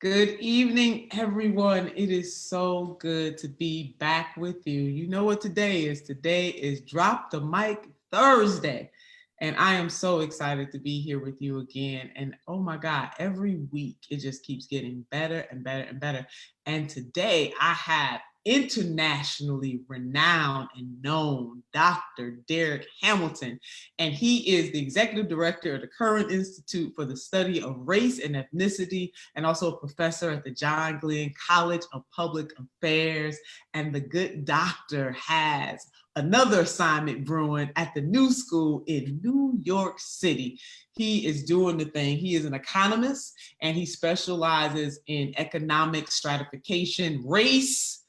Good evening, everyone. It is so good to be back with you. You know what today is? Today is Drop the Mic Thursday. And I am so excited to be here with you again. And oh my God, every week it just keeps getting better and better and better. And today I have internationally renowned and known Dr. Darrick Hamilton. And he is the executive director of the Curran Institute for the Study of Race and Ethnicity, and also a professor at the John Glenn College of Public Affairs. And the good doctor has another assignment brewing at the New School in New York City. He is doing the thing. He is an economist and he specializes in economic stratification, race.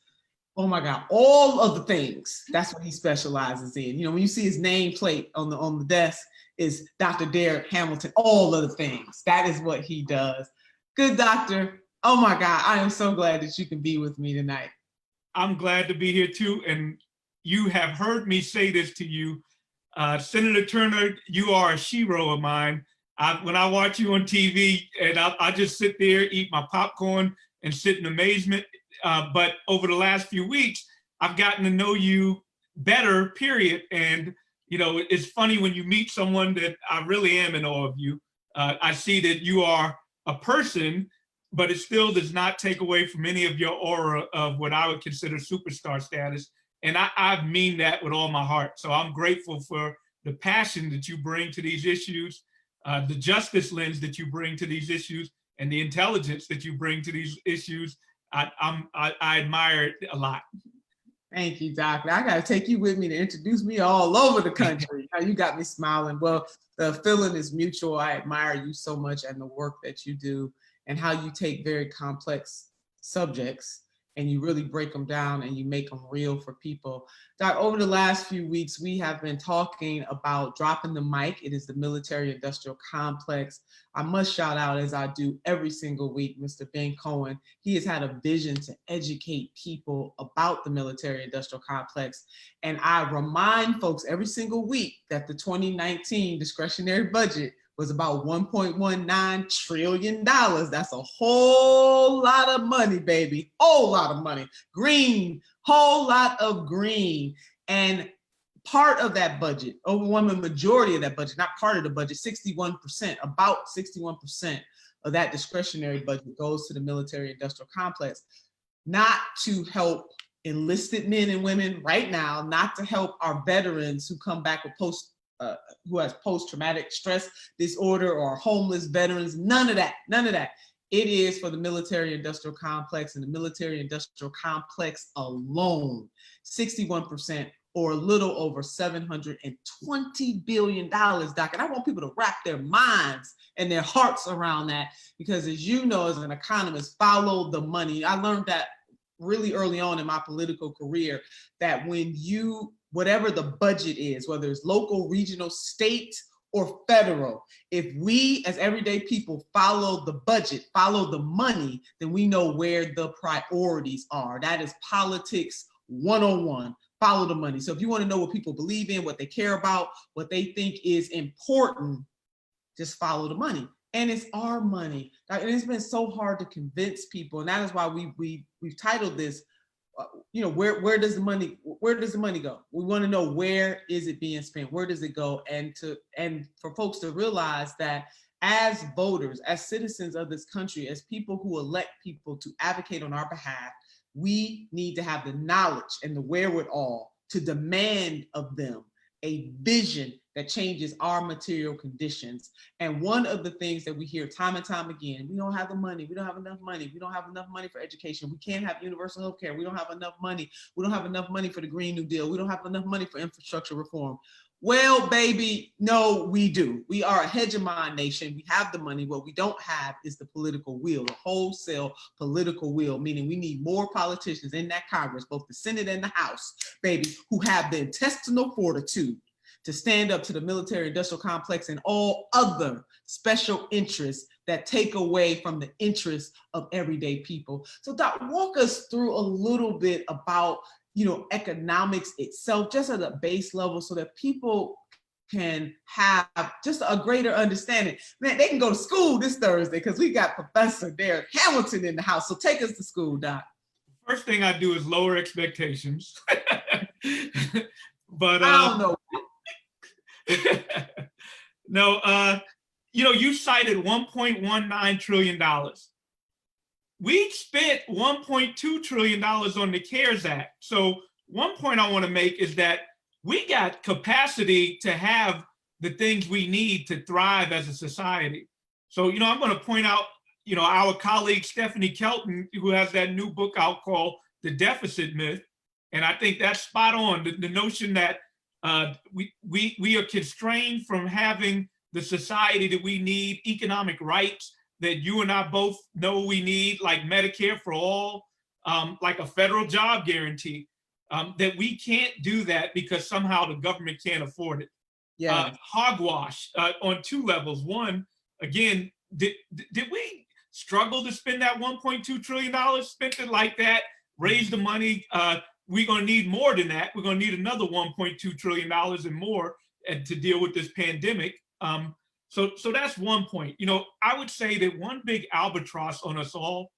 Oh my God, all of the things. That's what he specializes in. You know, when you see his nameplate on the desk is Dr. Darrick Hamilton, all of the things. That is what he does. Good doctor. Oh my God, I am so glad that you can be with me tonight. I'm glad to be here too. And you have heard me say this to you. Senator Turner, you are a hero of mine. When I watch you on TV and I just sit there, eat my popcorn and sit in amazement. But over the last few weeks, I've gotten to know you better, period. And, you know, it's funny when you meet someone that I really am in awe of you. I see that you are a person, but it still does not take away from any of your aura of what I would consider superstar status. And I mean that with all my heart. So I'm grateful for the passion that you bring to these issues, the justice lens that you bring to these issues, and the intelligence that you bring to these issues. I admire it a lot. Thank you, doctor. I got to take you with me to introduce me all over the country. You got me smiling. Well, the feeling is mutual. I admire you so much and the work that you do and how you take very complex subjects and you really break them down and you make them real for people. Doc, over the last few weeks, we have been talking about dropping the mic. It is the military-industrial complex. I must shout out, as I do every single week, Mr. Ben Cohen. He has had a vision to educate people about the military-industrial complex. And I remind folks every single week that the 2019 discretionary budget was about $1.19 trillion. That's a whole lot of money, baby. Whole lot of money. Green, whole lot of green. And part of that budget, overwhelming majority of that budget, not part of the budget, 61%, about 61% of that discretionary budget goes to the military-industrial complex, not to help enlisted men and women right now, not to help our veterans who come back with who has post-traumatic stress disorder or homeless veterans, none of that. It is for the military-industrial complex, and the military-industrial complex alone, 61% or a little over $720 billion, Doc. And I want people to wrap their minds and their hearts around that, because as you know, as an economist, follow the money. I learned that really early on in my political career, that when whatever the budget is, whether it's local, regional, state, or federal, if we as everyday people follow the budget, follow the money, then we know where the priorities are. That is politics 101. Follow the money. So if you want to know what people believe in, what they care about, what they think is important, just follow the money. And it's our money. And it's been so hard to convince people. And that is why we've titled this, where does the money go? We want to know, where is it being spent? Where does it go? And for folks to realize that as voters, as citizens of this country, as people who elect people to advocate on our behalf, we need to have the knowledge and the wherewithal to demand of them a vision that changes our material conditions. And one of the things that we hear time and time again, we don't have the money, we don't have enough money, we don't have enough money for education, we can't have universal health care, we don't have enough money, we don't have enough money for the Green New Deal, we don't have enough money for infrastructure reform. Well, baby, no, we do. We are a hegemon nation. We have the money. What we don't have is the political will, the wholesale political will, meaning we need more politicians in that Congress, both the Senate and the House, baby, who have the intestinal fortitude to stand up to the military-industrial complex and all other special interests that take away from the interests of everyday people. So Doc, walk us through a little bit about economics itself, just at a base level, so that people can have just a greater understanding. Man, they can go to school this Thursday because we got Professor Darrick Hamilton in the house. So take us to school, Doc. First thing I do is lower expectations. But I don't know. no, you cited $1.19 trillion. We spent $1.2 trillion on the CARES Act. So one point I want to make is that we got capacity to have the things we need to thrive as a society. So, I'm going to point out, our colleague Stephanie Kelton, who has that new book out called The Deficit Myth. And I think that's spot on. The notion that we are constrained from having the society that we need, economic rights that you and I both know we need, like Medicare for all, like a federal job guarantee, that we can't do that because somehow the government can't afford it. Yeah. Hogwash on two levels. One, again, did we struggle to spend that $1.2 trillion, spent it like that, raise the money? We're going to need more than that. We're going to need another $1.2 trillion and more to deal with this pandemic. So that's one point. I would say that one big albatross on us all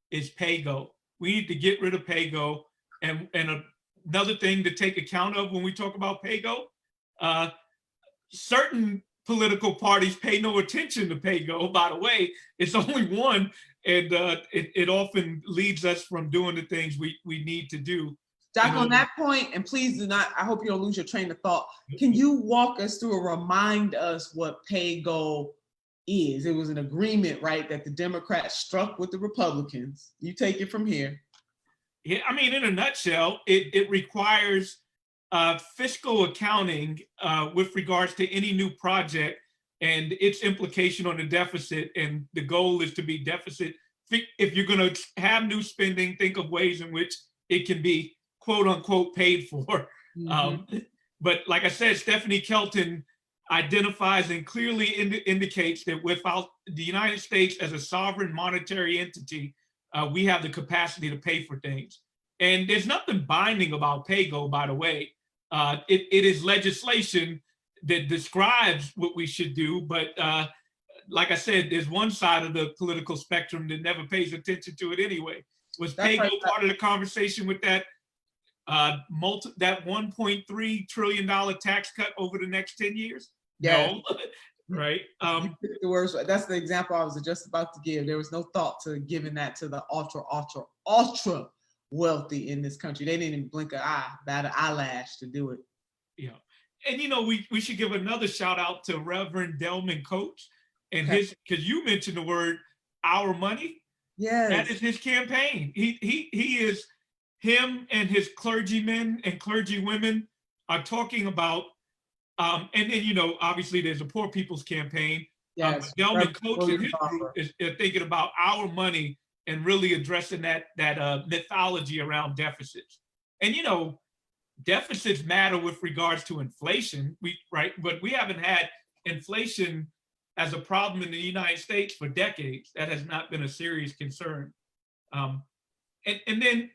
is pay-go. We need to get rid of pay-go. And another thing to take account of when we talk about pay-go, certain political parties pay no attention to pay-go, by the way. It's only one, and it often leads us from doing the things we need to do. Doc, on that point, and please do not, I hope you don't lose your train of thought. Can you walk us through or remind us what pay-go is? It was an agreement, right, that the Democrats struck with the Republicans. You take it from here. Yeah, I mean, in a nutshell, it requires fiscal accounting with regards to any new project and its implication on the deficit. And the goal is to be deficit. If you're going to have new spending, think of ways in which it can be quote unquote paid for. Mm-hmm. But like I said, Stephanie Kelton identifies and clearly indicates that without the United States as a sovereign monetary entity, we have the capacity to pay for things. And there's nothing binding about pay-go, by the way. It is legislation that describes what we should do. But like I said, there's one side of the political spectrum that never pays attention to it anyway. Was pay-go part of the conversation with that $1.3 trillion tax cut over the next 10 years? Yeah. No. Right. The words, that's the example I was just about to give. There was no thought to giving that to the ultra wealthy in this country. They didn't even blink an eye, bat an eyelash to do it. Yeah. And we should give another shout out to Reverend Delman Coates and his, because you mentioned the word "our money." Yes. That is his campaign. He is, him and his clergymen and clergywomen are talking about, and then, obviously there's a poor people's campaign. Yes. Delman Coates and his group is thinking about our money and really addressing that mythology around deficits. And, deficits matter with regards to inflation, but we haven't had inflation as a problem in the United States for decades. That has not been a serious concern. And then,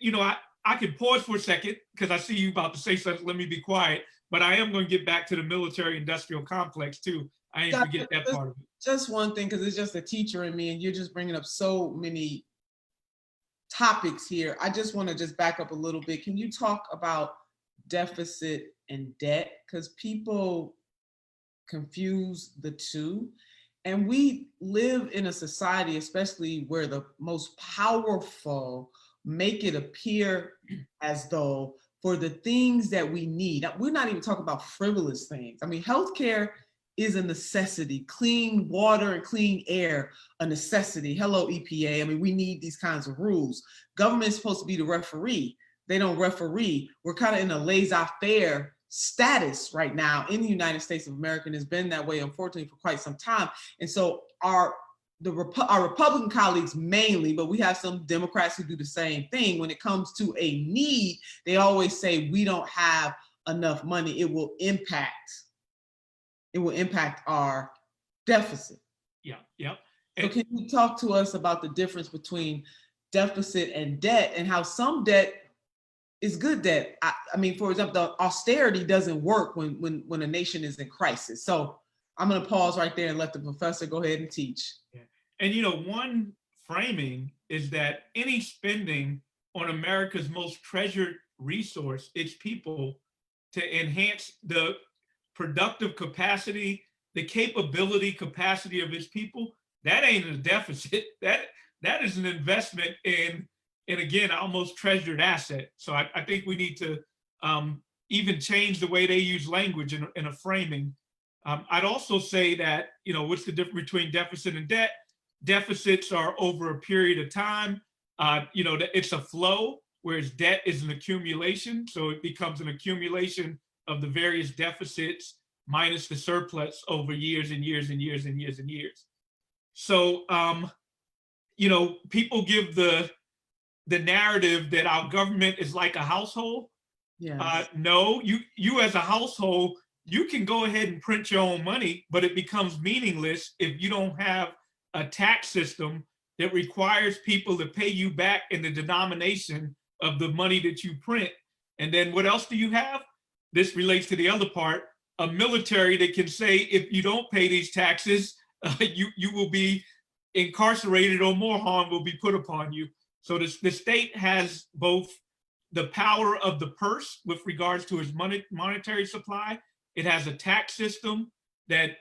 I could pause for a second because I see you about to say something. Let me be quiet. But I am going to get back to the military-industrial complex too. I didn't forget that part of it. Just one thing, because it's just a teacher in me, and you're just bringing up so many topics here. I just want to just back up a little bit. Can you talk about deficit and debt? Because people confuse the two. And we live in a society, especially where the most powerful make it appear as though for the things that we need, we're not even talking about frivolous things. I mean, healthcare is a necessity. Clean water and clean air, a necessity. Hello, EPA. I mean, we need these kinds of rules. Government is supposed to be the referee. They don't referee. We're kind of in a laissez-faire status right now in the United States of America, and it's been that way, unfortunately, for quite some time. And so our Republican colleagues mainly, but we have some Democrats who do the same thing. When it comes to a need, they always say we don't have enough money. It will impact our deficit. Yeah. So can you talk to us about the difference between deficit and debt, and how some debt it's good that I mean, for example, the austerity doesn't work when a nation is in crisis. So I'm going to pause right there and let the professor go ahead and teach. Yeah. And one framing is that any spending on America's most treasured resource, its people, to enhance the productive capacity, the capacity of its people, that ain't a deficit. That is an investment in again, our most treasured asset. So I think we need to even change the way they use language in a framing. I'd also say that, what's the difference between deficit and debt? Deficits are over a period of time. It's a flow, whereas debt is an accumulation. So it becomes an accumulation of the various deficits minus the surplus over years and years and years and years and years. So, people give the narrative that our government is like a household. Yes. No, you as a household, you can go ahead and print your own money, but it becomes meaningless if you don't have a tax system that requires people to pay you back in the denomination of the money that you print. And then what else do you have? This relates to the other part, a military that can say, if you don't pay these taxes, you will be incarcerated or more harm will be put upon you. So the state has both the power of the purse with regards to its monetary supply. It has a tax system that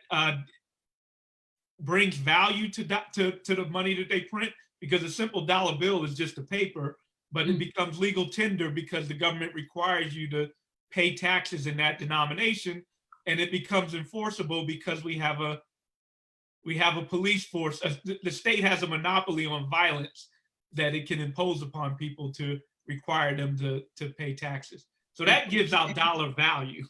brings value to the money that they print, because a simple dollar bill is just a paper, but it becomes legal tender because the government requires you to pay taxes in that denomination, and it becomes enforceable because we have a police force. The state has a monopoly on violence that it can impose upon people to require them to pay taxes. So that gives out dollar value.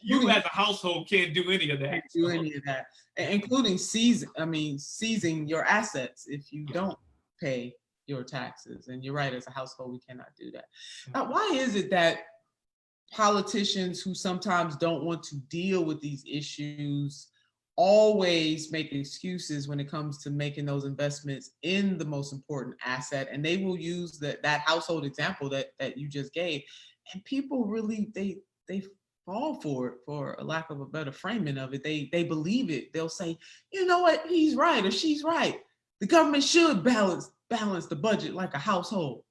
You as a household can't do any of that. Can't do any of that, including seizing your assets if you don't pay your taxes. And you're right, as a household, we cannot do that. Now, why is it that politicians who sometimes don't want to deal with these issues always make excuses when it comes to making those investments in the most important asset? And they will use that household example that you just gave, and people really they fall for it, for a lack of a better framing of it. They believe it. They'll say, you know what, he's right or she's right. The government should balance the budget like a household.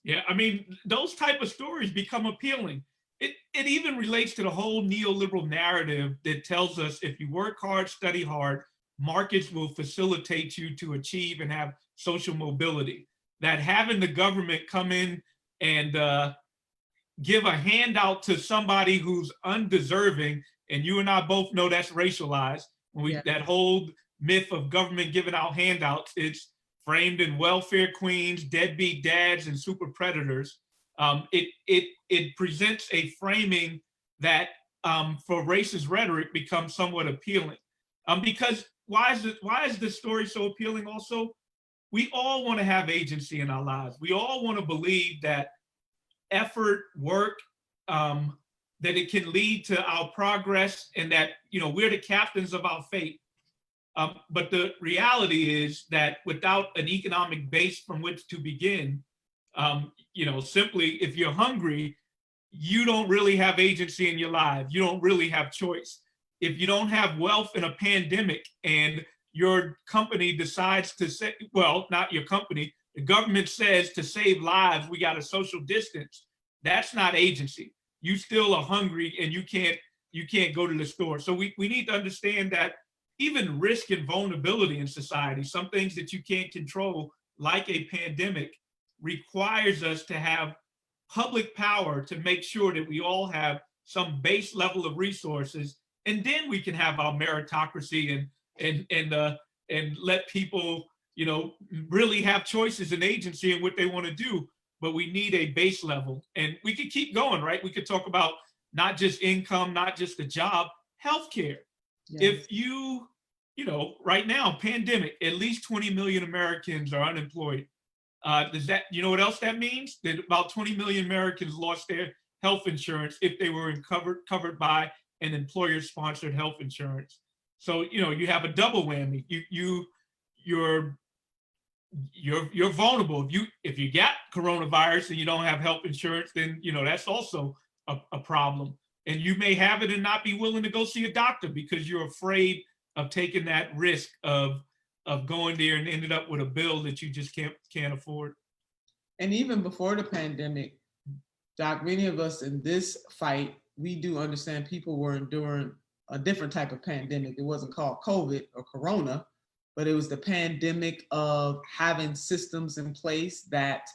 Yeah. I mean, those type of stories become appealing. It even relates to the whole neoliberal narrative that tells us if you work hard, study hard, markets will facilitate you to achieve and have social mobility. That having the government come in and give a handout to somebody who's undeserving, and you and I both know that's racialized. That whole myth of government giving out handouts, it's framed in welfare queens, deadbeat dads, and super predators. It presents a framing that for racist rhetoric becomes somewhat appealing. Because why is this story so appealing also? We all want to have agency in our lives. We all want to believe that effort, work, that it can lead to our progress, and that we're the captains of our fate. But the reality is that without an economic base from which to begin, simply if you're hungry, you don't really have agency in your life. You don't really have choice. If you don't have wealth in a pandemic and your company decides to say, well, not your company, the government says to save lives, we got to social distance. That's not agency. You still are hungry and you can't go to the store. So we need to understand that even risk and vulnerability in society, some things that you can't control, like a pandemic, requires us to have public power to make sure that we all have some base level of resources, and then we can have our meritocracy and let people really have choices and agency in what they want to do. But we need a base level, and we could keep going, right? We could talk about not just income, not just a job, healthcare. Yes. If right now, pandemic, at least 20 million Americans are unemployed. Does that, what else that means? That about 20 million Americans lost their health insurance if they were covered by an employer-sponsored health insurance. So, you have a double whammy. You're you're vulnerable. If you got coronavirus and you don't have health insurance, then that's also a problem. And you may have it and not be willing to go see a doctor because you're afraid of taking that risk of going there and ended up with a bill that you just can't afford. And even before the pandemic, Doc, many of us in this fight, we do understand people were enduring a different type of pandemic. It wasn't called COVID or Corona, but it was the pandemic of having systems in place that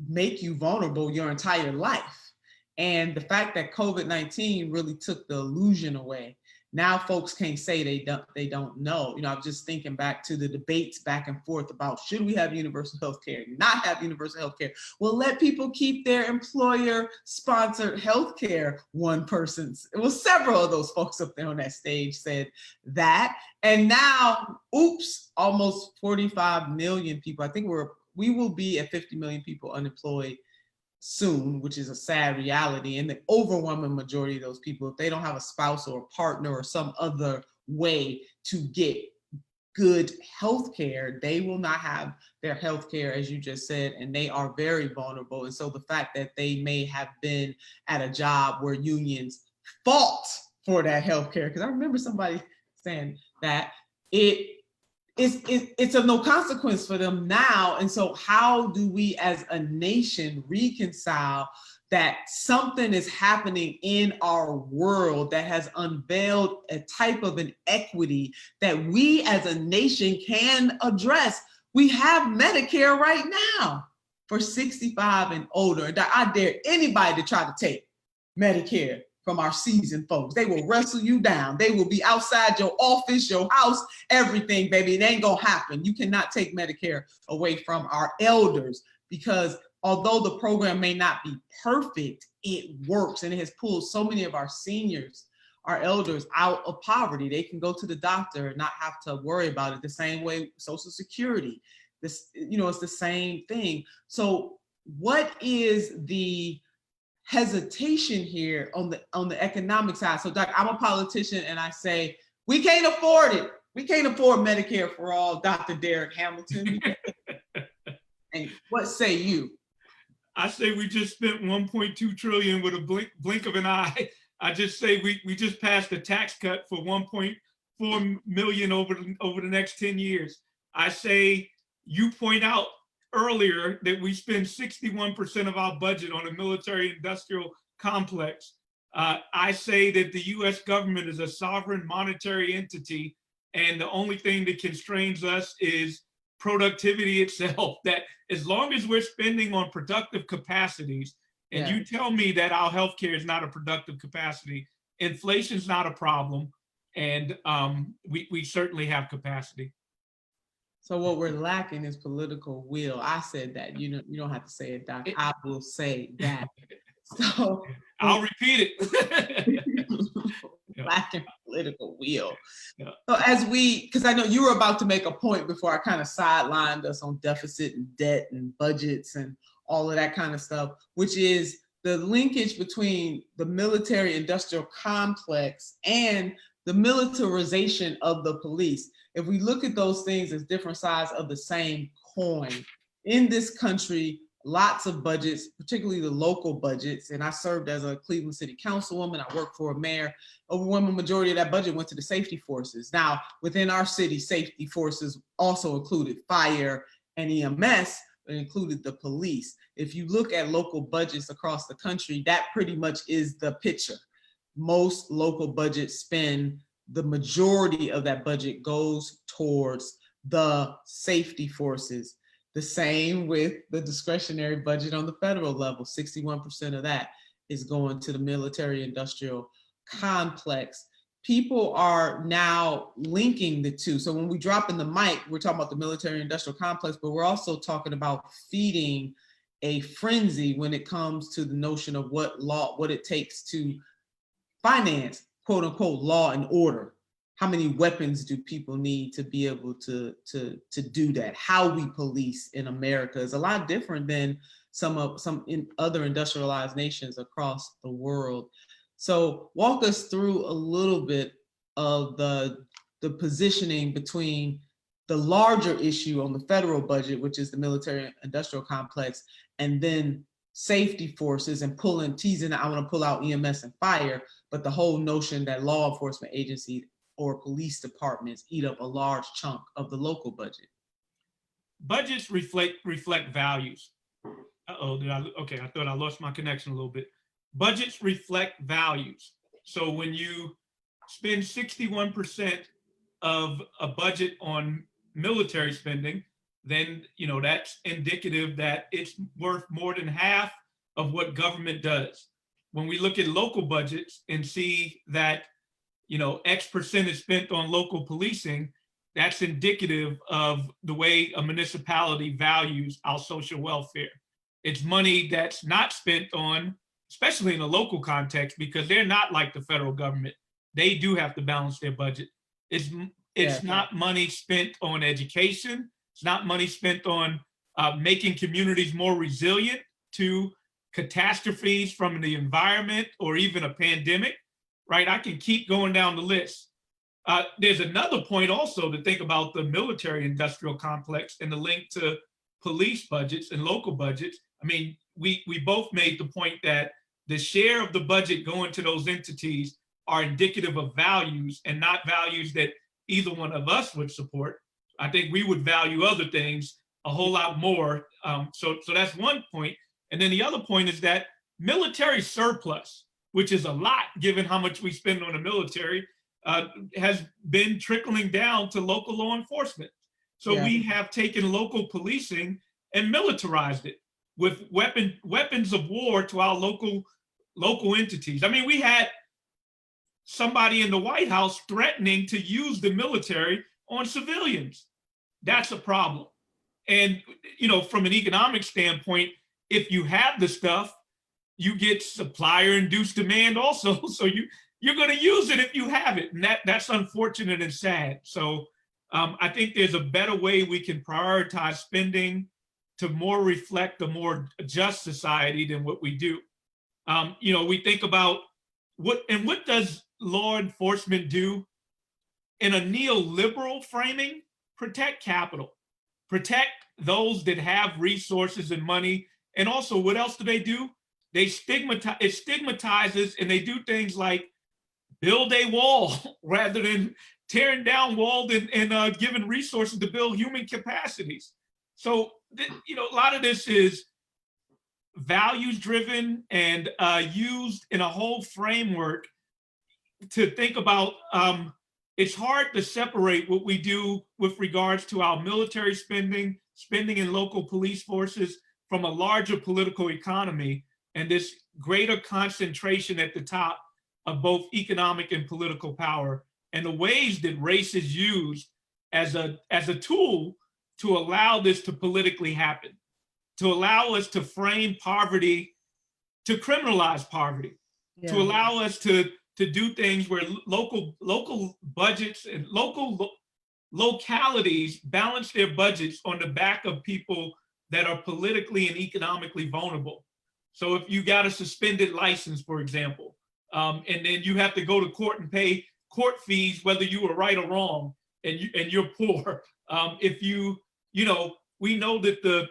make you vulnerable your entire life. And the fact that COVID-19 really took the illusion away. Now folks can't say they don't know. I was just thinking back to the debates back and forth about should we have universal health care, not have universal health care. Well, let people keep their employer-sponsored health care. Several of those folks up there on that stage said that. And now, oops, almost 45 million people. I think we will be at 50 million people unemployed soon, which is a sad reality. And the overwhelming majority of those people, if they don't have a spouse or a partner or some other way to get good health care, they will not have their health care, as you just said, and they are very vulnerable. And so the fact that they may have been at a job where unions fought for that health care, because I remember somebody saying that it's of no consequence for them now. And so how do we as a nation reconcile that something is happening in our world that has unveiled a type of an equity that we as a nation can address? We have Medicare right now for 65 and older. And I dare anybody to try to take Medicare from our seasoned folks. They will wrestle you down. They will be outside your office, your house, everything, baby. It ain't gonna happen. You cannot take Medicare away from our elders, because although the program may not be perfect, it works, and it has pulled so many of our seniors, our elders, out of poverty. They can go to the doctor and not have to worry about it. The same way Social Security, it's the same thing. So what is the hesitation here on the economic side? So Doc, I'm a politician and I say, we can't afford it. We can't afford Medicare for all, Dr. Darrick Hamilton. And what say you? I say we just spent 1.2 trillion with a blink of an eye. I just say we just passed a tax cut for 1.4 million over the next 10 years. I say you point out earlier that we spend 61% of our budget on a military-industrial complex. I say that the US government is a sovereign monetary entity, and the only thing that constrains us is productivity itself. That as long as we're spending on productive capacities, and you tell me that our healthcare is not a productive capacity, inflation's not a problem, and we certainly have capacity. So what we're lacking is political will. I said that. You don't have to say it, Doc. I will say that. So I'll repeat it. Lacking political will. Yeah. So because I know you were about to make a point before I kind of sidelined us on deficit and debt and budgets and all of that kind of stuff, which is the linkage between the military industrial complex and the militarization of the police. If we look at those things as different sides of the same coin, in this country, lots of budgets, particularly the local budgets, and I served as a Cleveland City Councilwoman, I worked for a mayor, overwhelming majority of that budget went to the safety forces. Now, within our city, safety forces also included fire and EMS, but included the police. If you look at local budgets across the country, that pretty much is the picture. Most local budgets spend the majority of that budget goes towards the safety forces. The same with the discretionary budget on the federal level. 61% of that is going to the military industrial complex. People are now linking the two. So when we drop in the mic, we're talking about the military industrial complex, but we're also talking about feeding a frenzy when it comes to the notion of what it takes to finance, quote unquote, law and order. How many weapons do people need to be able to do that? How we police in America is a lot different than some in other industrialized nations across the world. So walk us through a little bit of the positioning between the larger issue on the federal budget, which is the military industrial complex, and then safety forces and teasing, I want to pull out EMS and fire, but the whole notion that law enforcement agencies or police departments eat up a large chunk of the local budget. Budgets reflect values. Uh-oh, okay, I thought I lost my connection a little bit. Budgets reflect values. So when you spend 61% of a budget on military spending, then that's indicative that it's worth more than half of what government does. When we look at local budgets and see that X percent is spent on local policing, that's indicative of the way a municipality values our social welfare. It's money that's not spent on, especially in a local context, because they're not like the federal government. They do have to balance their budget. It's not money spent on education. It's not money spent on making communities more resilient to catastrophes from the environment or even a pandemic, right? I can keep going down the list. There's another point also to think about the military industrial complex and the link to police budgets and local budgets. I mean, we both made the point that the share of the budget going to those entities are indicative of values and not values that either one of us would support. I think we would value other things a whole lot more. So that's one point. And then the other point is that military surplus, which is a lot given how much we spend on the military, has been trickling down to local law enforcement. So we have taken local policing and militarized it with weapons of war to our local entities. I mean, we had somebody in the White House threatening to use the military on civilians. That's a problem. And from an economic standpoint, if you have the stuff, you get supplier-induced demand also. So you're going to use it if you have it, and that's unfortunate and sad. So I think there's a better way we can prioritize spending to more reflect a more just society than what we do. We think about what does law enforcement do in a neoliberal framing? Protect capital, protect those that have resources and money. And also, what else do? It stigmatizes, and they do things like build a wall rather than tearing down walls and giving resources to build human capacities. So, a lot of this is values driven and used in a whole framework to think about. It's hard to separate what we do with regards to our military spending in local police forces from a larger political economy and this greater concentration at the top of both economic and political power, and the ways that race is used as a tool to allow this to politically happen, to allow us to frame poverty, to criminalize poverty, to allow us to do things where local budgets and localities balance their budgets on the back of people that are politically and economically vulnerable. So if you got a suspended license, for example, and then you have to go to court and pay court fees, whether you were right or wrong, and you're poor. We know that the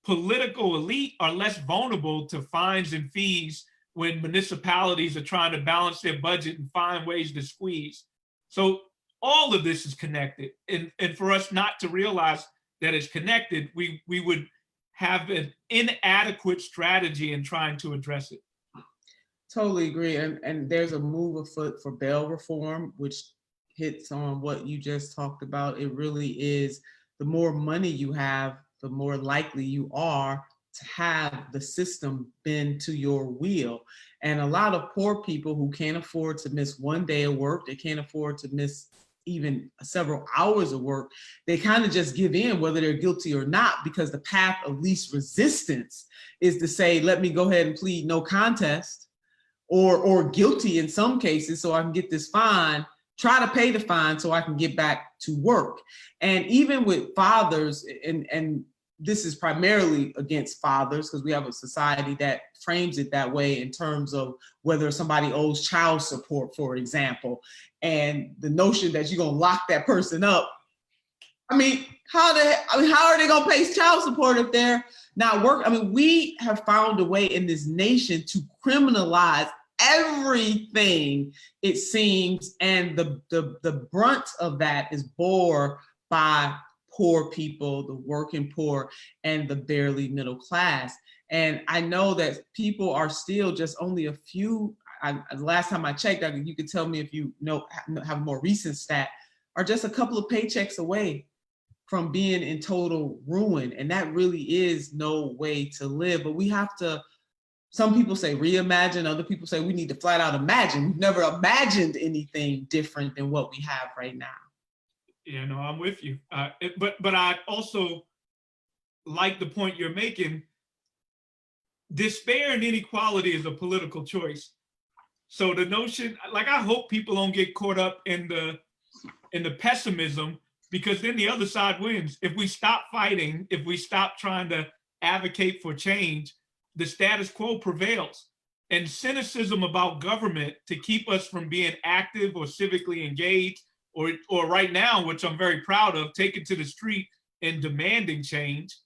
political elite are less vulnerable to fines and fees when municipalities are trying to balance their budget and find ways to squeeze. So all of this is connected. And for us not to realize that it's connected, we would have an inadequate strategy in trying to address it. Totally agree. And there's a move afoot for bail reform, which hits on what you just talked about. It really is, the more money you have, the more likely you are to have the system bend to your will. And a lot of poor people who can't afford to miss one day of work, they can't afford to miss even several hours of work, they kind of just give in whether they're guilty or not, because the path of least resistance is to say, let me go ahead and plead no contest or guilty in some cases so I can get this fine, try to pay the fine so I can get back to work. And even with fathers, and this is primarily against fathers because we have a society that frames it that way in terms of whether somebody owes child support, for example, and the notion that you're gonna lock that person up I mean, how are they gonna pay child support if they're not working? I mean, we have found a way in this nation to criminalize everything, it seems, and the brunt of that is bore by poor people, the working poor, and the barely middle class. And I know that people are still just only a few. Last time I checked, you could tell me if you have a more recent stat, are just a couple of paychecks away from being in total ruin. And that really is no way to live. But we have to, some people say reimagine, other people say we need to flat out imagine. We've never imagined anything different than what we have right now. Yeah, no, I'm with you. But I also like the point you're making. Despair and inequality is a political choice. So the notion, like, I hope people don't get caught up in the pessimism, because then the other side wins. If we stop fighting, if we stop trying to advocate for change, the status quo prevails. And cynicism about government to keep us from being active or civically engaged, or right now, which I'm very proud of, taking to the street and demanding change.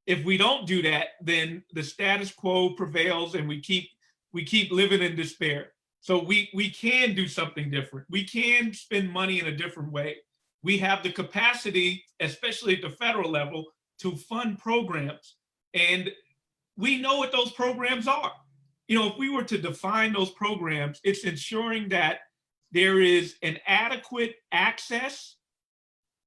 If we don't do that, then the status quo prevails and we keep living in despair. So we can do something different. We can spend money in a different way. We have the capacity, especially at the federal level, to fund programs. And we know what those programs are. If we were to define those programs, it's ensuring that there is an adequate access,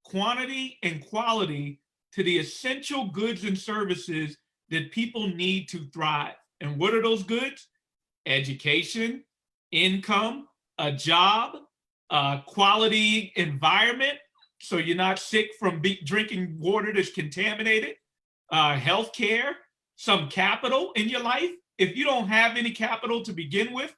quantity, and quality to the essential goods and services that people need to thrive. And what are those goods? Education, income, a job, quality environment, so you're not sick from drinking water that's contaminated, healthcare, some capital in your life. If you don't have any capital to begin with,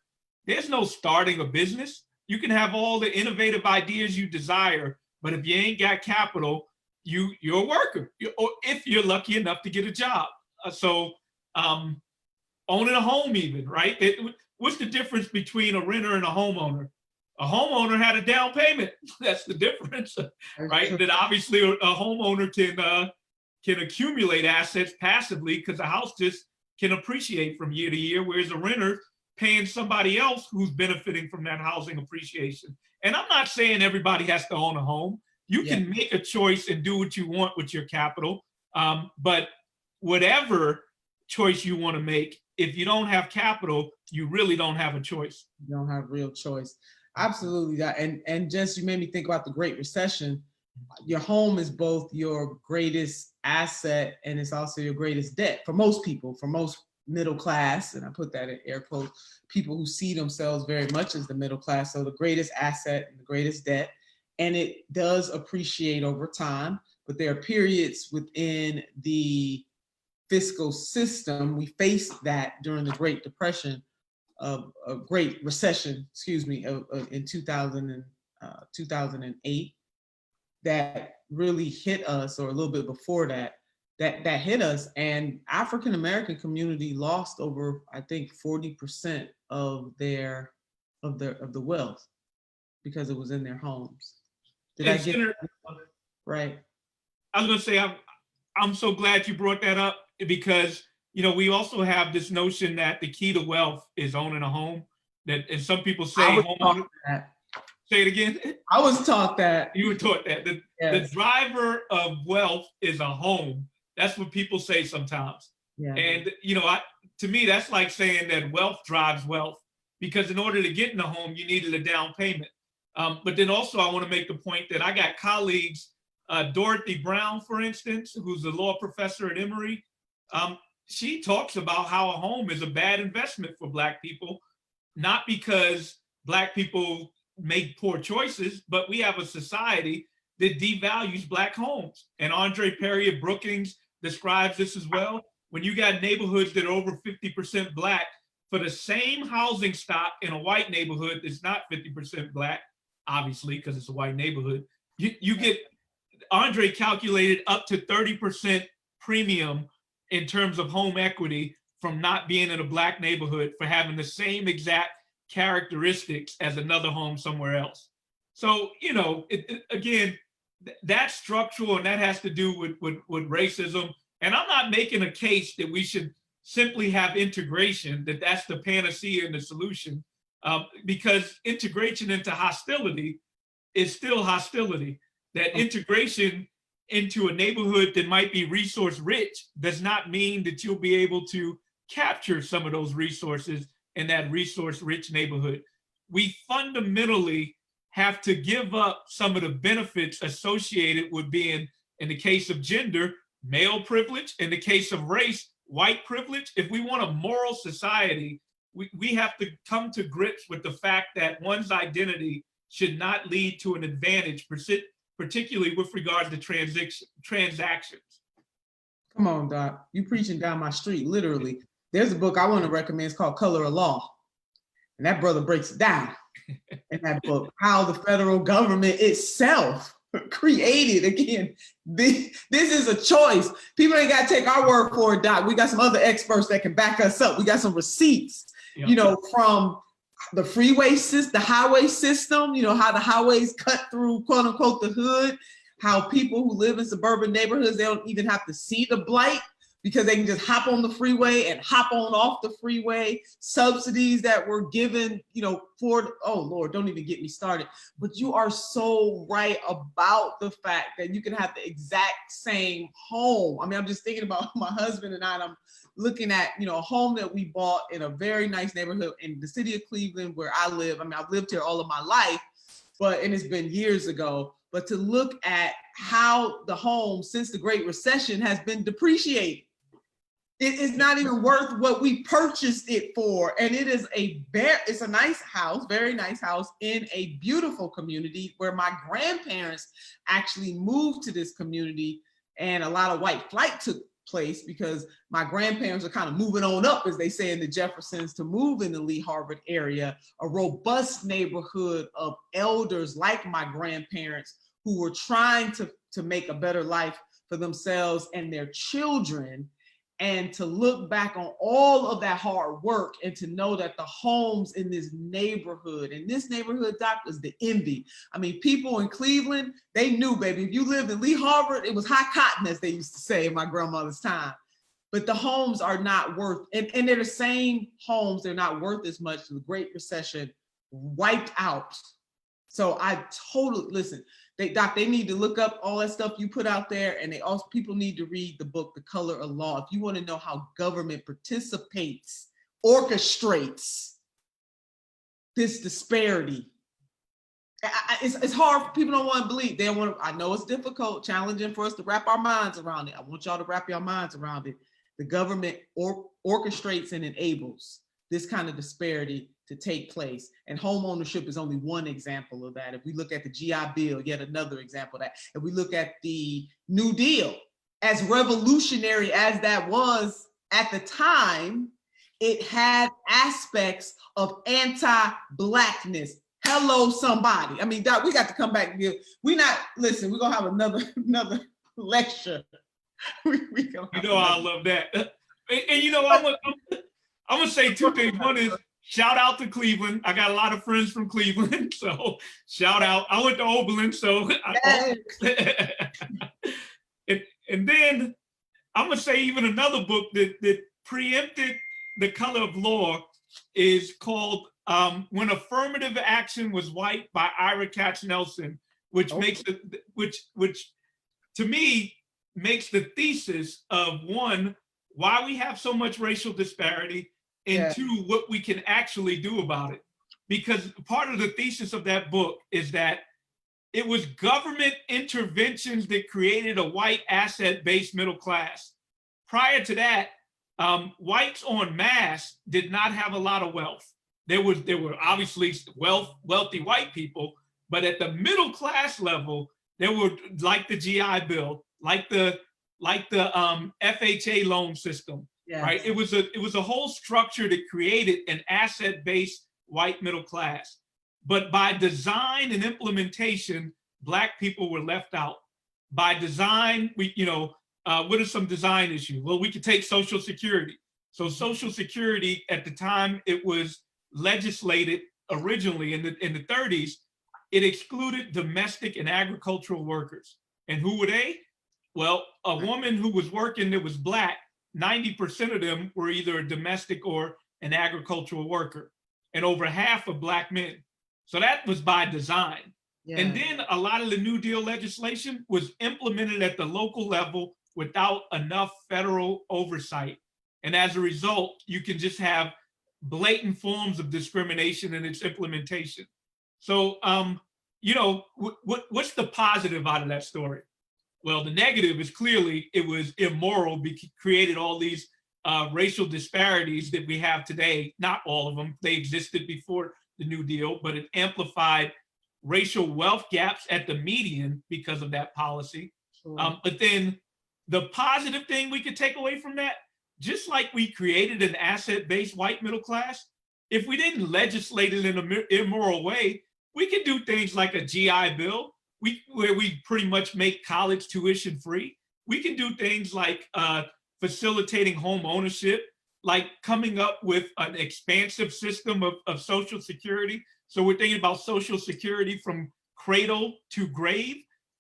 there's no starting a business. You can have all the innovative ideas you desire, but if you ain't got capital, you're a worker, or if you're lucky enough to get a job. Owning a home even, right? What's the difference between a renter and a homeowner? A homeowner had a down payment. That's the difference, right? That obviously a homeowner can accumulate assets passively because the house just can appreciate from year to year, whereas a renter paying somebody else who's benefiting from that housing appreciation. And I'm not saying everybody has to own a home. You can make a choice and do what you want with your capital. But whatever choice you want to make, if you don't have capital, you really don't have a choice. You don't have real choice. Absolutely. And just, you made me think about the Great Recession. Your home is both your greatest asset and it's also your greatest debt for most people, for most middle class, and I put that in air quotes, people who see themselves very much as the middle class. So the greatest asset and the greatest debt. And it does appreciate over time, but there are periods within the fiscal system. We faced that during the Great Depression, a Great Recession, in 2008, that really hit us, or a little bit before that hit us. And African American community lost over, I think, 40% of the wealth because it was in their homes. Did I get that right? I was going to say, I'm so glad you brought that up, because we also have this notion that the key to wealth is owning a home. And some people say homeowner. Say it again. I was taught that. You were taught that. The driver of wealth is a home. That's what people say sometimes. Yeah. And to me, that's like saying that wealth drives wealth, because in order to get in a home, you needed a down payment. But then also, I want to make the point that I got colleagues, Dorothy Brown, for instance, who's a law professor at Emory. She talks about how a home is a bad investment for Black people, not because Black people make poor choices, but we have a society that devalues Black homes. And Andre Perry of Brookings describes this as well. When you got neighborhoods that are over 50% Black, for the same housing stock in a white neighborhood that's not 50% Black, obviously, because it's a white neighborhood, you get, Andre calculated up to 30% premium in terms of home equity from not being in a Black neighborhood for having the same exact characteristics as another home somewhere else. So, again, that's structural, and that has to do with racism. And I'm not making a case that we should simply have integration, that that's the panacea and the solution, because integration into hostility is still hostility. That integration into a neighborhood that might be resource rich does not mean that you'll be able to capture some of those resources in that resource rich neighborhood. We fundamentally have to give up some of the benefits associated with being, in the case of gender, male privilege, in the case of race, white privilege. If we want a moral society, we have to come to grips with the fact that one's identity should not lead to an advantage, particularly with regard to transactions. Come on, Doc. You preaching down my street, literally. There's a book I want to recommend. It's called Color of Law. And that brother breaks it down in that book, how the federal government itself created, again, this is a choice. People ain't got to take our word for it, Doc. We got some other experts that can back us up. We got some receipts, you know, from the freeway system, the highway system, you know, how the highways cut through, quote unquote, the hood, how people who live in suburban neighborhoods, they don't even have to see the blight because they can just hop on the freeway and hop on off the freeway. Subsidies that were given, you know, for, oh Lord, don't even get me started. But you are so right about the fact that you can have the exact same home. I mean, I'm just thinking about my husband and I, and I'm looking at, you know, a home that we bought in a very nice neighborhood in the city of Cleveland where I live. I mean, I've lived here all of my life, and it's been years ago. But to look at how the home since the Great Recession has been depreciated. It is not even worth what we purchased it for. And it is it's a nice house, very nice house in a beautiful community where my grandparents actually moved to this community, and a lot of white flight took place because my grandparents are kind of moving on up, as they say in the Jeffersons, to move in the Lee Harvard area, a robust neighborhood of elders like my grandparents who were trying to make a better life for themselves and their children. And to look back on all of that hard work and to know that the homes in this neighborhood, Doc, was the envy. I mean, people in Cleveland, they knew, baby, if you lived in Lee Harvard, it was hot cotton, as they used to say in my grandmother's time. But the homes are not worth, and they're the same homes, they're not worth as much. The Great Recession wiped out. So I totally, listen, Doc, they need to look up all that stuff you put out there, and people need to read the book, The Color of Law. If you want to know how government participates, orchestrates this disparity. It's hard. People don't want to believe. They don't want to, I know it's difficult, challenging for us to wrap our minds around it. I want y'all to wrap your minds around it. The government orchestrates and enables this kind of disparity to take place. And home ownership is only one example of that. If we look at the GI Bill, yet another example of that. If we look at the New Deal, as revolutionary as that was at the time, it had aspects of anti-Blackness. Hello, somebody. I mean, Doc, we got to come back and give, we're gonna have another lecture. I love that. And you know, I'm gonna say two things. One is, shout out to Cleveland. I got a lot of friends from Cleveland, so shout out. I went to Oberlin, so and then I'm gonna say even another book that preempted The Color of Law is called When Affirmative Action Was White by Ira Katz-Nelson, which to me makes the thesis of, one, why we have so much racial disparity, and two, what we can actually do about it. Because part of the thesis of that book is that it was government interventions that created a white asset-based middle class. Prior to that, whites en masse did not have a lot of wealth. There were obviously wealthy white people, but at the middle class level, there were, like the GI Bill, like the FHA loan system, right? It was a whole structure that created an asset-based white middle class. But by design and implementation, Black people were left out. By design, what are some design issues? Well, we could take Social Security. So Social Security, at the time it was legislated originally in the 30s, it excluded domestic and agricultural workers. And who were they? Well, a woman who was working that was Black, 90% of them were either a domestic or an agricultural worker, and over half of Black men. So that was by design. Yeah. And then a lot of the New Deal legislation was implemented at the local level without enough federal oversight. And as a result, you can just have blatant forms of discrimination in its implementation. So, what's the positive out of that story? Well, the negative is clearly it was immoral, created all these racial disparities that we have today. Not all of them, they existed before the New Deal, but it amplified racial wealth gaps at the median because of that policy. Sure. But then the positive thing we could take away from that, just like we created an asset-based white middle class, if we didn't legislate it in an immoral way, we could do things like a GI Bill, where we pretty much make college tuition free. We can do things like facilitating home ownership, like coming up with an expansive system of Social Security. So we're thinking about Social Security from cradle to grave,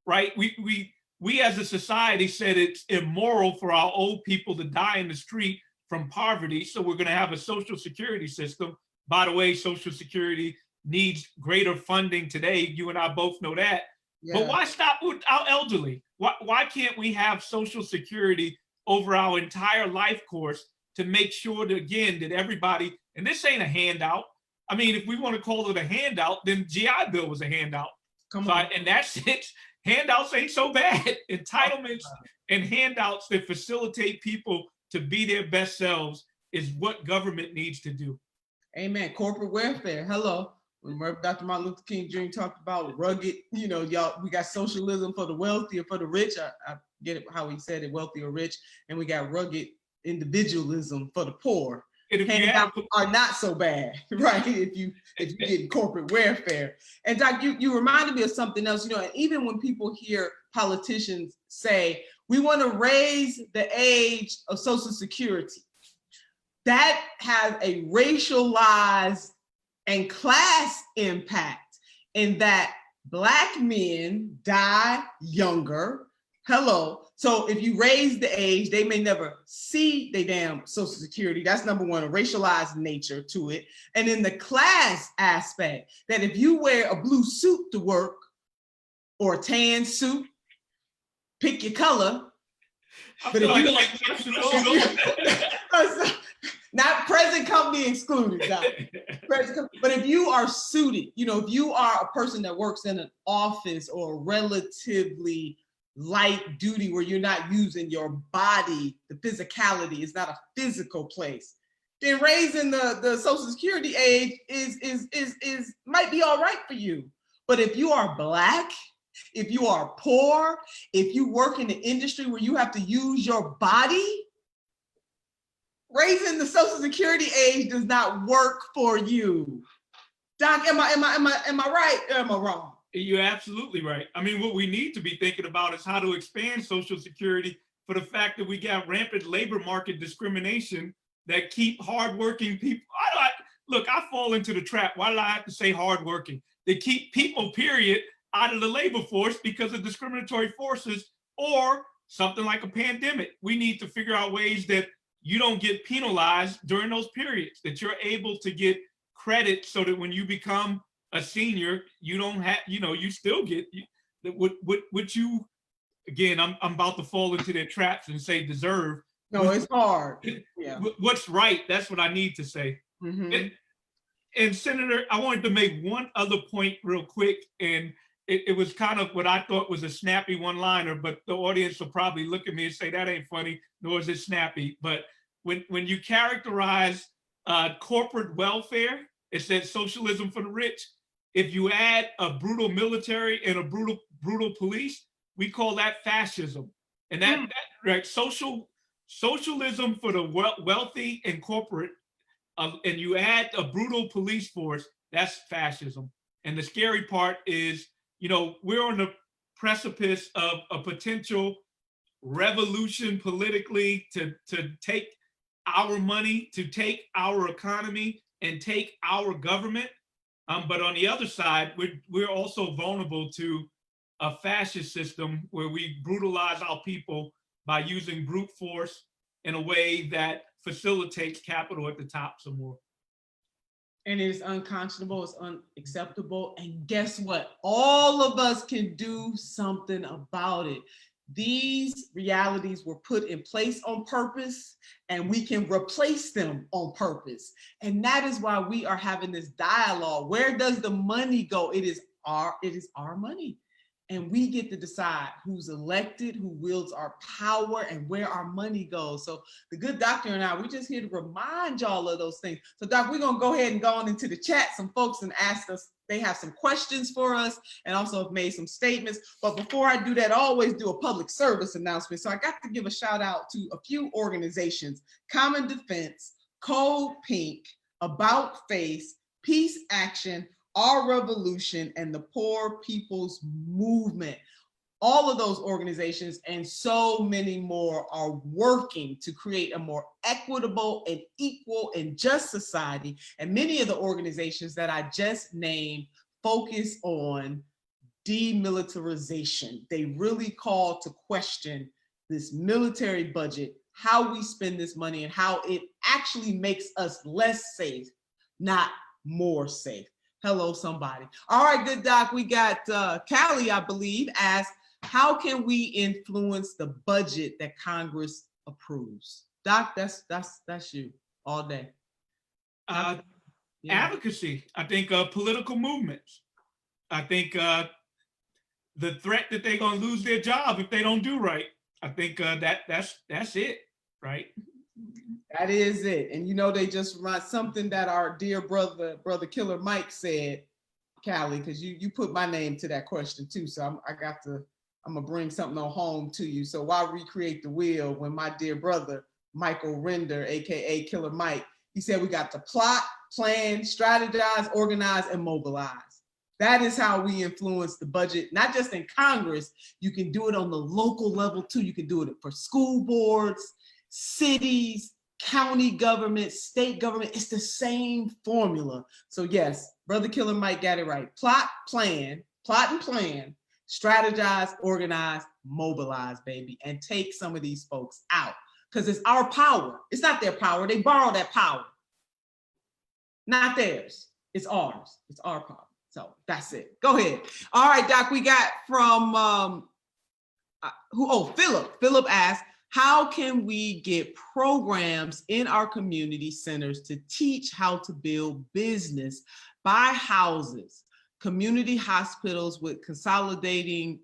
right? We as a society said it's immoral for our old people to die in the street from poverty. So we're going to have a Social Security system. By the way, Social Security needs greater funding today. You and I both know that. Yeah. But why stop with our elderly? Why can't we have Social Security over our entire life course to make sure that, again, that everybody, and this ain't a handout. I mean, if we want to call it a handout, then GI Bill was a handout. Come on. And that's it. Handouts ain't so bad. Entitlements and handouts that facilitate people to be their best selves is what government needs to do. Amen. Corporate welfare. Hello. When Dr. Martin Luther King Jr. talked about rugged, y'all, we got socialism for the wealthy or for the rich. I get it how he said it, wealthy or rich. And we got rugged individualism for the poor. Handouts are not so bad, right? If you get corporate welfare. And Doc, you reminded me of something else, and even when people hear politicians say, we want to raise the age of Social Security, that has a racialized and class impact in that Black men die younger. Hello. So if you raise the age, they may never see their damn Social Security. That's number one, a racialized nature to it. And then the class aspect, that if you wear a blue suit to work or a tan suit, pick your color. But if you not present company excluded, but if you are suited, if you are a person that works in an office or relatively light duty where you're not using your body, the physicality is not a physical place, then raising the Social Security age is might be all right for you. But if you are Black, if you are poor, if you work in an industry where you have to use your body, raising the Social Security age does not work for you. Doc, am I right or am I wrong? You're absolutely right. I mean, what we need to be thinking about is how to expand Social Security for the fact that we got rampant labor market discrimination that keep hardworking people. Look, I fall into the trap. Why do I have to say hardworking? They keep people, period, out of the labor force because of discriminatory forces or something like a pandemic. We need to figure out ways that you don't get penalized during those periods, that you're able to get credit so that when you become a senior, you don't have, you still get what you, again, I'm about to fall into their traps and say deserve. No, it's hard. Yeah. What's right, that's what I need to say. Mm-hmm. And Senator, I wanted to make one other point real quick, and it was kind of what I thought was a snappy one-liner, but the audience will probably look at me and say, that ain't funny, nor is it snappy. But when you characterize corporate welfare, it says socialism for the rich. If you add a brutal military and a brutal police, we call that fascism. And that right, socialism for the wealthy and corporate, and you add a brutal police force, that's fascism. And the scary part is, we're on the precipice of a potential revolution politically to take our money, to take our economy, and take our government. But on the other side, we're also vulnerable to a fascist system where we brutalize our people by using brute force in a way that facilitates capital at the top some more. And it is unconscionable, it's unacceptable. And guess what? All of us can do something about it. These realities were put in place on purpose, and we can replace them on purpose. And that is why we are having this dialogue. Where does the money go? It is our money. And we get to decide who's elected, who wields our power, and where our money goes. So the good doctor and I, we're just here to remind y'all of those things. So Doc, we're gonna go ahead and go on into the chat. Some folks and asked us, they have some questions for us and also have made some statements. But before I do that, I always do a public service announcement. So I got to give a shout out to a few organizations: Common Defense, Code Pink, About Face, Peace Action, Our Revolution, and the Poor People's Movement. All of those organizations and so many more are working to create a more equitable and equal and just society. And many of the organizations that I just named focus on demilitarization. They really call to question this military budget, how we spend this money, and how it actually makes us less safe, not more safe. Hello, somebody. All right, good doc. We got Callie, I believe, asked, how can we influence the budget that Congress approves? Doc, that's you all day. Yeah. Advocacy. I think political movements. I think the threat that they're going to lose their job if they don't do right. I think that's it, right? That is it. And you know, they just remind something that our dear brother Killer Mike said, Callie, because you put my name to that question too. So I'm gonna bring something on home to you. So why recreate the wheel when my dear brother, Michael Render, AKA Killer Mike, he said we got to plot, plan, strategize, organize, and mobilize. That is how we influence the budget, not just in Congress. You can do it on the local level too. You can do it for school boards, cities, county government, state government. It's the same formula. So yes, Brother Killer Mike got it right. Plot and plan, strategize, organize, mobilize, baby, and take some of these folks out, because it's our power. It's not their power. They borrow that power. Not theirs. It's ours. It's our power. So that's it. Go ahead. All right, Doc, we got from Philip. Philip asked, how can we get programs in our community centers to teach how to build business, buy houses, community hospitals with consolidating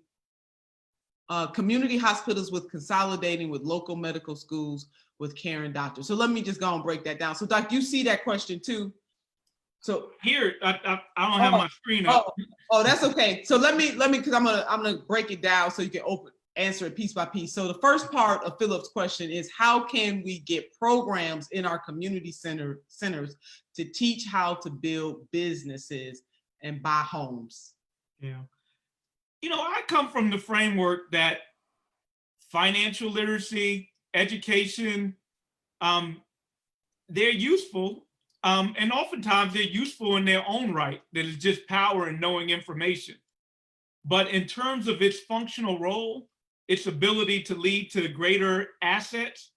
with local medical schools with caring doctors? So let me just go and break that down. So Doc, you see that question too? So here, I don't have my screen up. Oh, that's okay. So let me, because I'm gonna break it down so you can answer it piece by piece. So the first part of Philip's question is, how can we get programs in our community centers to teach how to build businesses and buy homes? Yeah. You know, I come from the framework that financial literacy, education, they're useful. And oftentimes they're useful in their own right. That is just power and knowing information. But in terms of its functional role, its ability to lead to greater assets,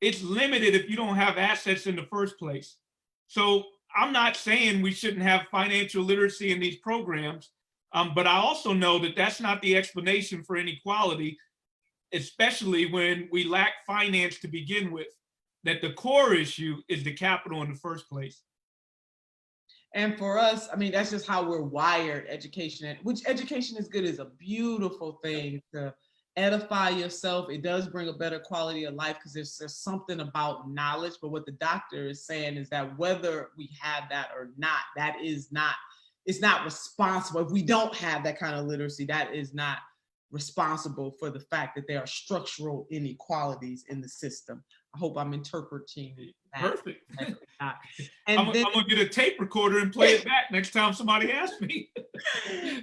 it's limited if you don't have assets in the first place. So I'm not saying we shouldn't have financial literacy in these programs, but I also know that that's not the explanation for inequality, especially when we lack finance to begin with, that the core issue is the capital in the first place. And for us, I mean, that's just how we're wired. Education, which education is good, is a beautiful thing to edify yourself. It does bring a better quality of life because there's something about knowledge. But what the doctor is saying is that whether we have that or not, it's not responsible. If we don't have that kind of literacy, that is not responsible for the fact that there are structural inequalities in the system. I hope I'm interpreting that. Perfect. And I'm gonna get a tape recorder and play it back next time somebody asks me.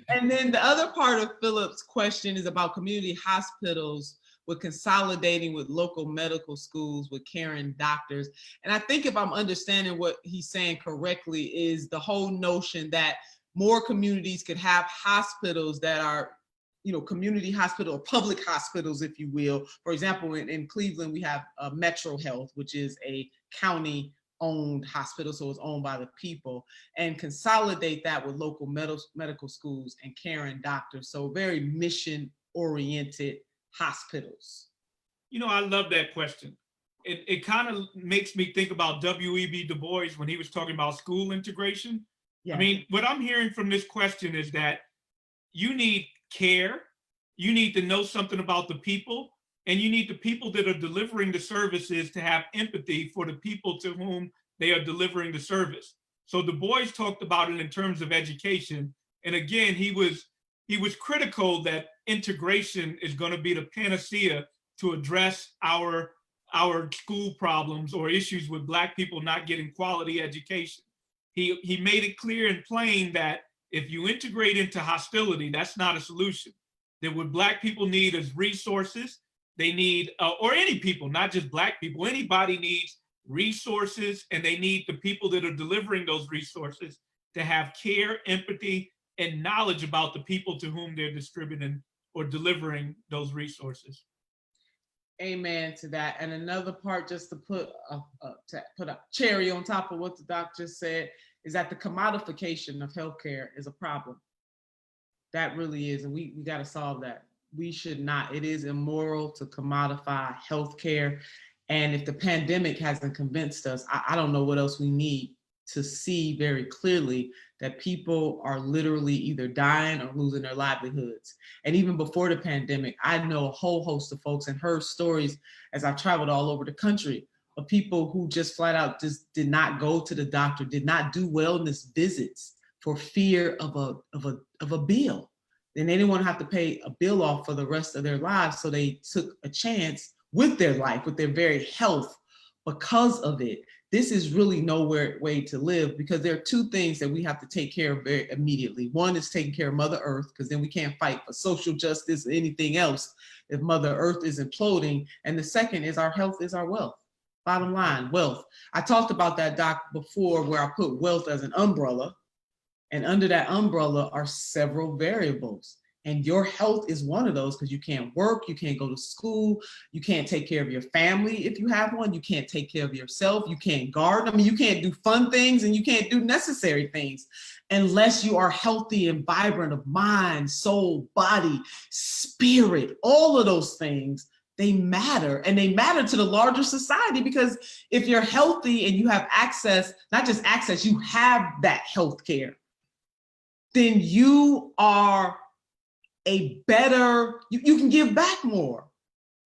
And then the other part of Philip's question is about community hospitals with consolidating with local medical schools with caring doctors. And I think if I'm understanding what he's saying correctly, is the whole notion that more communities could have hospitals that are community hospital or public hospitals, if you will. For example, in Cleveland, we have Metro Health, which is a county owned hospital, so it's owned by the people, and consolidate that with local medical schools and caring doctors. So very mission oriented hospitals. I love that question. It kind of makes me think about W.E.B. Du Bois when he was talking about school integration. Yeah. I mean, what I'm hearing from this question is that you need care, you need to know something about the people, and you need the people that are delivering the services to have empathy for the people to whom they are delivering the service. So Du Bois talked about it in terms of education. And again, he was critical that integration is going to be the panacea to address our school problems or issues with Black people not getting quality education. He made it clear and plain that if you integrate into hostility, that's not a solution. That what Black people need is resources. They need, or any people, not just Black people, anybody needs resources, and they need the people that are delivering those resources to have care, empathy, and knowledge about the people to whom they're distributing or delivering those resources. Amen to that. And another part, just to put a cherry on top of what the doctor said, is that the commodification of healthcare is a problem. That really is, and we got to solve that. We should not. It is immoral to commodify healthcare. And if the pandemic hasn't convinced us, I don't know what else we need to see very clearly that people are literally either dying or losing their livelihoods. And even before the pandemic, I know a whole host of folks and heard stories as I've traveled all over the country of people who just flat out just did not go to the doctor, did not do wellness visits for fear of a bill. And they didn't want to have to pay a bill off for the rest of their lives. So they took a chance with their life, with their very health because of it. This is really no way to live, because there are two things that we have to take care of very immediately. One is taking care of Mother Earth, because then we can't fight for social justice or anything else if Mother Earth is imploding. And the second is our health is our wealth. Bottom line, wealth. I talked about that, Doc, before, where I put wealth as an umbrella. And under that umbrella are several variables. And your health is one of those, because you can't work, you can't go to school, you can't take care of your family if you have one, you can't take care of yourself, you can't garden. I mean, you can't do fun things and you can't do necessary things unless you are healthy and vibrant of mind, soul, body, spirit. All of those things, they matter, and they matter to the larger society, because if you're healthy and you have access, not just access, you have that health care, then you are a better, you can give back more.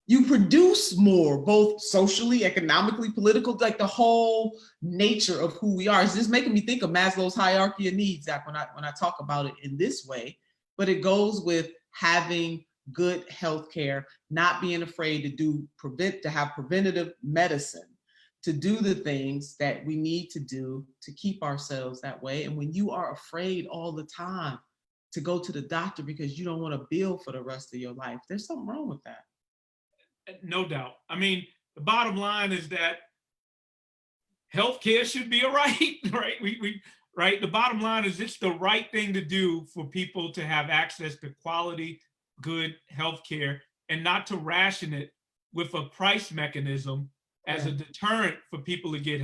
You produce more, both socially, economically, political, like the whole nature of who we are. It's just making me think of Maslow's hierarchy of needs, Zach, when I talk about it in this way. But it goes with having good health care, not being afraid to have preventative medicine, to do the things that we need to do to keep ourselves that way. And when you are afraid all the time to go to the doctor because you don't want to bill for the rest of your life, there's something wrong with that. No doubt. I mean, the bottom line is that healthcare should be a right, right? Right. The bottom line is it's the right thing to do for people to have access to quality, good healthcare, and not to ration it with a price mechanism as a deterrent for people to get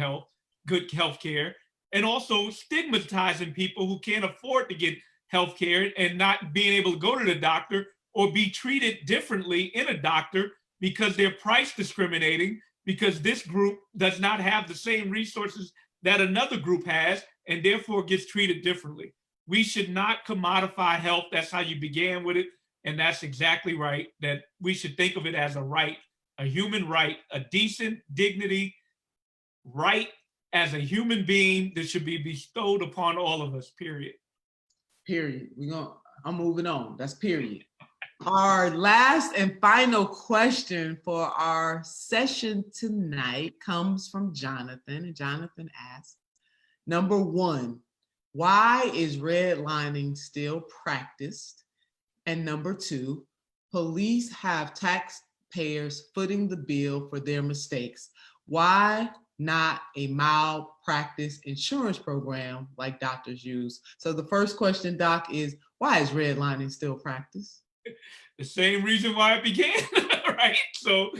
good healthcare, and also stigmatizing people who can't afford to get healthcare and not being able to go to the doctor or be treated differently in a doctor because they're price discriminating, because this group does not have the same resources that another group has and therefore gets treated differently. We should not commodify health. That's how you began with it. And that's exactly right, that we should think of it as a right, a human right, a decent dignity right as a human being that should be bestowed upon all of us, period. Period. I'm moving on. That's period. Our last and final question for our session tonight comes from Jonathan. And Jonathan asks, number one, why is redlining still practiced? And number two, police have taxpayers footing the bill for their mistakes. Why not a malpractice insurance program like doctors use? So the first question, Doc, is why is redlining still practiced? The same reason why it began, right? So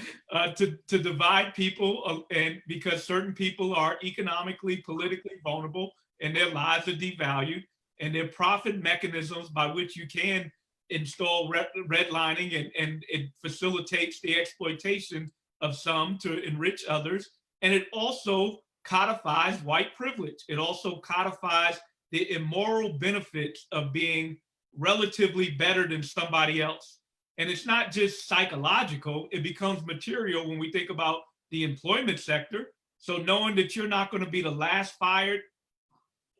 to divide people, and because certain people are economically, politically vulnerable, and their lives are devalued, and their profit mechanisms by which you can install redlining, and it facilitates the exploitation of some to enrich others. And it also codifies white privilege. It also codifies the immoral benefits of being relatively better than somebody else. And it's not just psychological, it becomes material when we think about the employment sector. So knowing that you're not going to be the last fired,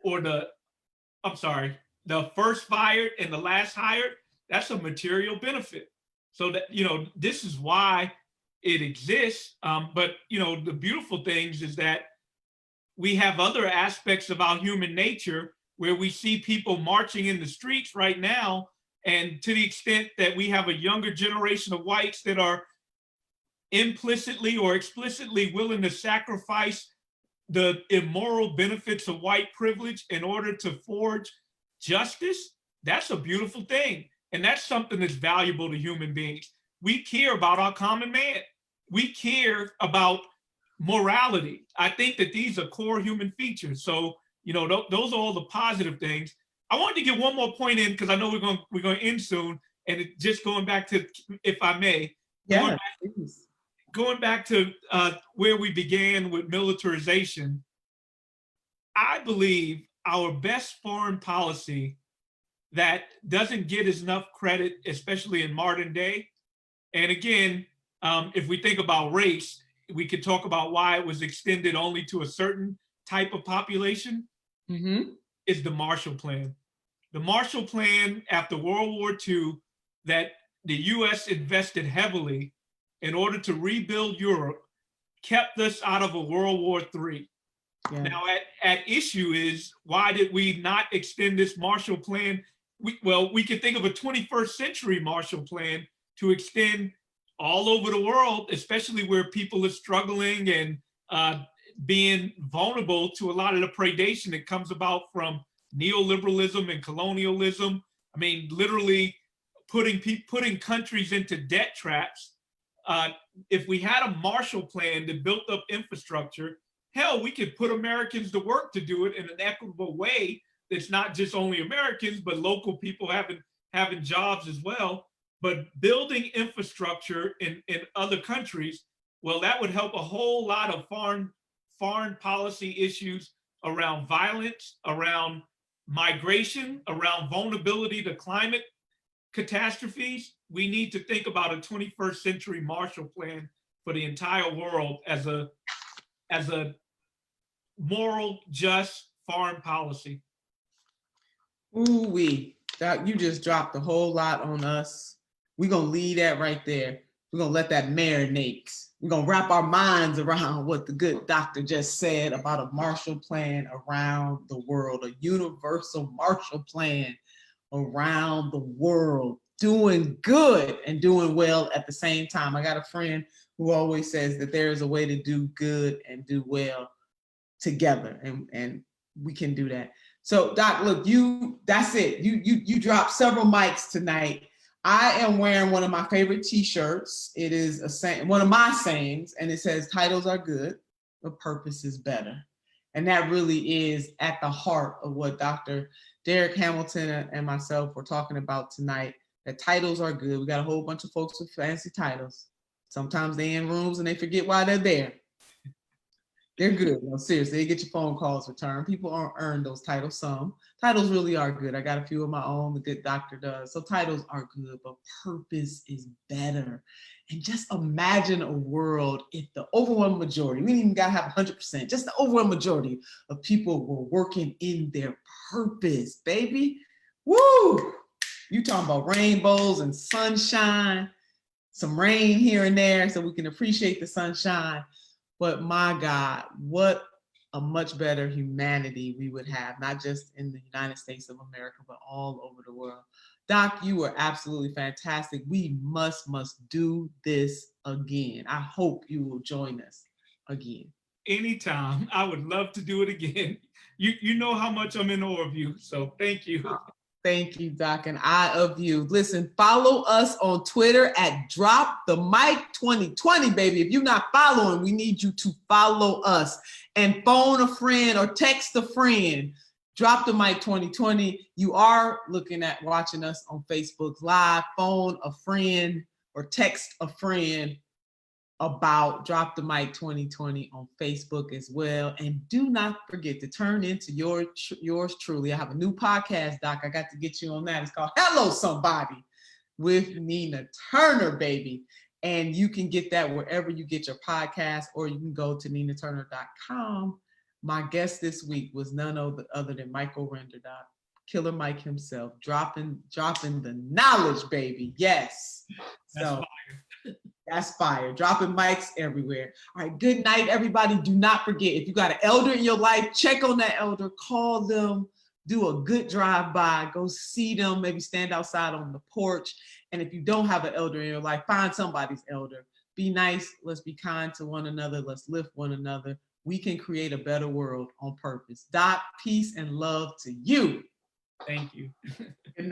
or I'm sorry, the first fired and the last hired, that's a material benefit. So that, this is why it exists. But, the beautiful things is that we have other aspects of our human nature where we see people marching in the streets right now. And to the extent that we have a younger generation of whites that are implicitly or explicitly willing to sacrifice the immoral benefits of white privilege in order to forge justice, that's a beautiful thing. And that's something that's valuable to human beings. We care about our common man. We care about morality. I think that these are core human features. So, those are all the positive things. I wanted to get one more point in because I know we're going to end soon. And just going back to, if I may, Yeah, going back to where we began with militarization, I believe our best foreign policy that doesn't get enough credit, especially in modern day. And again, if we think about race, we could talk about why it was extended only to a certain type of population, is the Marshall Plan. The Marshall Plan after World War II, that the US invested heavily in order to rebuild Europe, kept us out of a World War III. Yeah. Now, at issue is, why did we not extend this Marshall Plan? We could think of a 21st century Marshall Plan to extend all over the world, especially where people are struggling and being vulnerable to a lot of the predation that comes about from neoliberalism and colonialism. I mean, literally putting countries into debt traps. If we had a Marshall Plan that built up infrastructure, hell, we could put Americans to work to do it in an equitable way that's not just only Americans, but local people having jobs as well. But building infrastructure in other countries, well, that would help a whole lot of foreign policy issues around violence, around migration, around vulnerability to climate catastrophes. We need to think about a 21st century Marshall Plan for the entire world as a moral, just foreign policy. Ooh-wee, you just dropped a whole lot on us. We're going to leave that right there. We're going to let that marinate. We're going to wrap our minds around what the good doctor just said about a Marshall Plan around the world, a universal Marshall Plan around the world, doing good and doing well at the same time. I got a friend who always says that there is a way to do good and do well together, and we can do that. So Doc, look, that's it. You dropped several mics tonight. I am wearing one of my favorite t-shirts. It is one of my sayings, and it says, titles are good, but purpose is better. And that really is at the heart of what Dr. Darrick Hamilton and myself were talking about tonight, that titles are good. We got a whole bunch of folks with fancy titles. Sometimes they in rooms and they forget why they're there. They're good. No, seriously, they get your phone calls returned. People earn those titles. Some titles really are good. I got a few of my own, the good doctor does. So titles are good, but purpose is better. And just imagine a world if the overwhelming majority, we didn't even gotta have 100%, just the overwhelming majority of people were working in their purpose, baby. Woo! You talking about rainbows and sunshine, some rain here and there so we can appreciate the sunshine. But my God, what a much better humanity we would have, not just in the United States of America, but all over the world. Doc, you were absolutely fantastic. We must do this again. I hope you will join us again. Anytime. I would love to do it again. You know how much I'm in awe of you, so thank you. Thank you, Doc, and I of you. Listen, follow us on Twitter at Drop the Mic 2020, baby. If you're not following, we need you to follow us and phone a friend or text a friend. Drop the Mic 2020. You are watching us on Facebook Live. Phone a friend or text a friend about Drop the Mic 2020 on Facebook as well. And do not forget to turn into yours truly. I have a new podcast, Doc. I got to get you on that. It's called Hello Somebody with Nina Turner, baby. And you can get that wherever you get your podcast, or you can go to ninaturner.com. My guest this week was none other than Michael Render, Doc. Killer Mike himself, dropping the knowledge, baby. Yes. That's fire. Dropping mics everywhere. All right, good night, everybody. Do not forget, if you got an elder in your life, check on that elder, call them, do a good drive-by, go see them, maybe stand outside on the porch. And if you don't have an elder in your life, find somebody's elder. Be nice. Let's be kind to one another. Let's lift one another. We can create a better world on purpose. Doc, peace and love to you. Thank you. Good night.